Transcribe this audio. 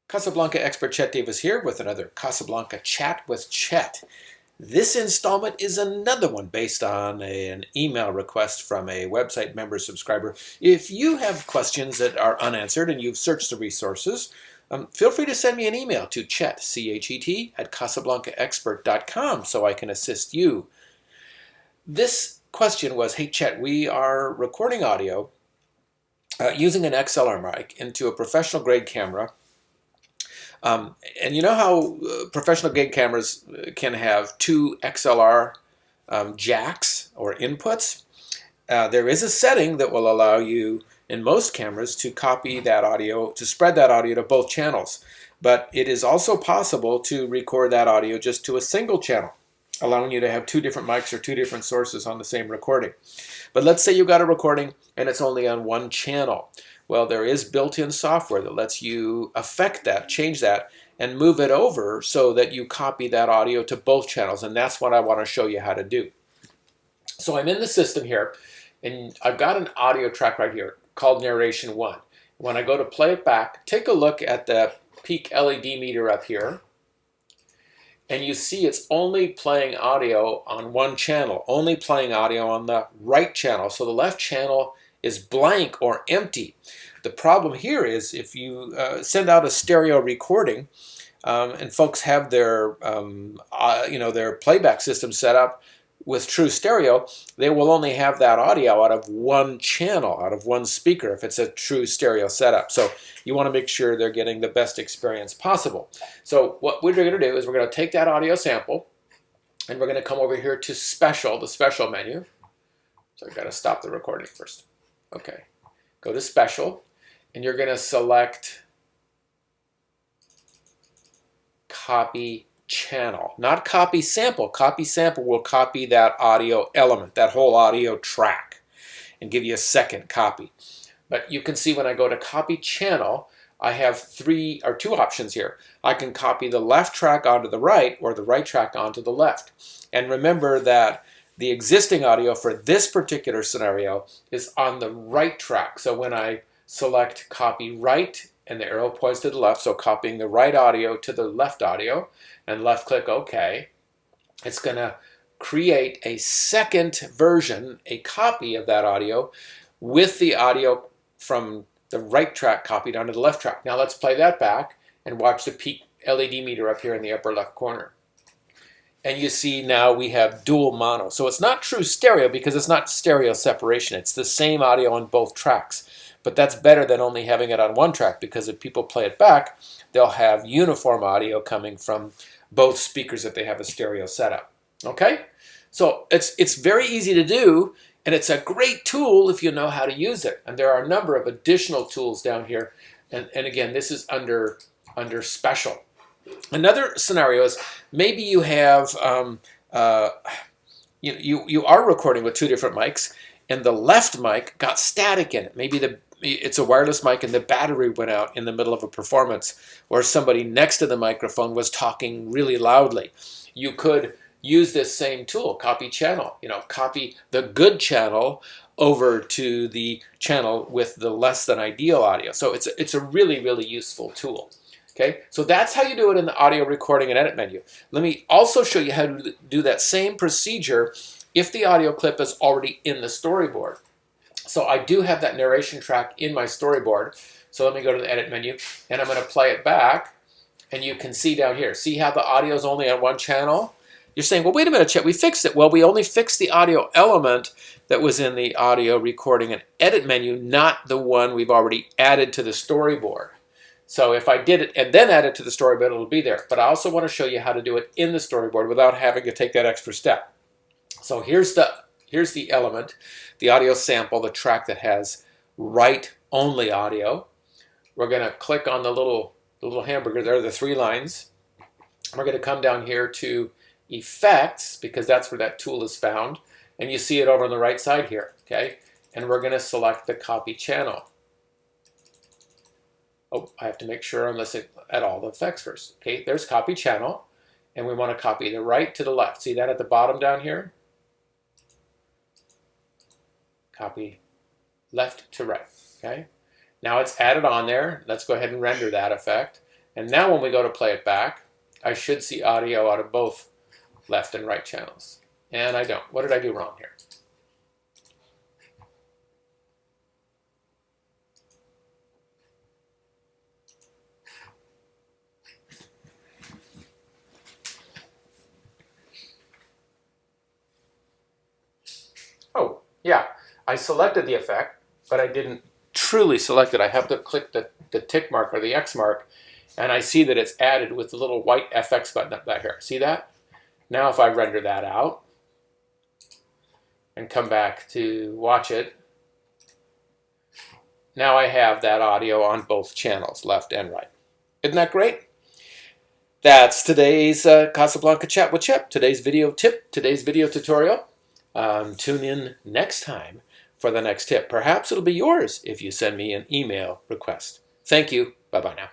Casablanca expert Chet Davis here with another Casablanca Chat with Chet. This installment is another one based on an email request from a website member subscriber. If you have questions that are unanswered and you've searched the resources, feel free to send me an email to Chet, C-H-E-T, at CasablancaExpert.com so I can assist you. This question was, hey Chet, we are recording audio using an XLR mic into a professional grade camera. And you know how professional grade cameras can have two XLR jacks or inputs? There is a setting that will allow you in most cameras to copy that audio, to spread that audio to both channels. But it is also possible to record that audio just to a single channel, allowing you to have two different mics or two different sources on the same recording. But let's say you got a recording and it's only on one channel. Well, there is built-in software that lets you affect that, change that, and move it over so that you copy that audio to both channels. And that's what I want to show you how to do. So I'm in the system here, and I've got an audio track right here called Narration 1. When I go to play it back, take a look at the peak LED meter up here. And you see it's only playing audio on one channel, only playing audio on the right channel. So the left channel is blank or empty. The problem here is if you send out a stereo recording and folks have their their playback system set up with true stereo, they will only have that audio out of one channel, out of one speaker if it's a true stereo setup. So you want to make sure they're getting the best experience possible. So what we're going to do is we're going to take that audio sample and we're going to come over here to Special, the Special menu. So I've got to stop the recording first. Okay, go to Special, and you're going to select Copy Channel. Not Copy Sample. Copy Sample will copy that audio element, that whole audio track, and give you a second copy. But you can see when I go to Copy Channel, I have two options here. I can copy the left track onto the right, or the right track onto the left. And remember that the existing audio for this particular scenario is on the right track. So when I select Copy Right, and the arrow points to the left, so copying the right audio to the left audio, and left click OK, it's going to create a second version, a copy of that audio, with the audio from the right track copied onto the left track. Now let's play that back and watch the peak LED meter up here in the upper left corner. And you see now we have dual mono. So it's not true stereo because it's not stereo separation. It's the same audio on both tracks. But that's better than only having it on one track, because if people play it back, they'll have uniform audio coming from both speakers if they have a stereo setup. Okay? So it's very easy to do, and it's a great tool if you know how to use it. And there are a number of additional tools down here. And again, this is under Special. Another scenario is maybe you have you are recording with two different mics, and the left mic got static in it. Maybe it's a wireless mic and the battery went out in the middle of a performance, or somebody next to the microphone was talking really loudly. You could use this same tool, Copy Channel. Copy the good channel over to the channel with the less than ideal audio. So it's a really, really useful tool. Okay, so that's how you do it in the audio recording and edit menu. Let me also show you how to do that same procedure if the audio clip is already in the storyboard. So I do have that narration track in my storyboard. So let me go to the edit menu, and I'm going to play it back. And you can see down here, see how the audio is only on one channel? You're saying, well, wait a minute, Chet, we fixed it. Well, we only fixed the audio element that was in the audio recording and edit menu, not the one we've already added to the storyboard. So if I did it and then add it to the storyboard, it'll be there. But I also want to show you how to do it in the storyboard without having to take that extra step. So here's the element, the audio sample, the track that has right-only audio. We're going to click on the little hamburger there, the three lines. We're going to come down here to Effects, because that's where that tool is found. And you see it over on the right side here, okay? And we're going to select the Copy Channel. Oh, I have to make sure I'm listening at all the effects first. Okay, there's Copy Channel, and we want to copy the right to the left. See that at the bottom down here? Copy left to right, okay? Now it's added on there. Let's go ahead and render that effect. And now when we go to play it back, I should see audio out of both left and right channels. And I don't. What did I do wrong here? Oh, yeah. I selected the effect, but I didn't truly select it. I have to click the tick mark or the X mark, and I see that it's added with the little white FX button up back here. See that? Now if I render that out and come back to watch it, now I have that audio on both channels, left and right. Isn't that great? That's today's Casablanca Chat with Chip, today's video tip, today's video tutorial. Tune in next time for the next tip. Perhaps it'll be yours if you send me an email request. Thank you. Bye-bye now.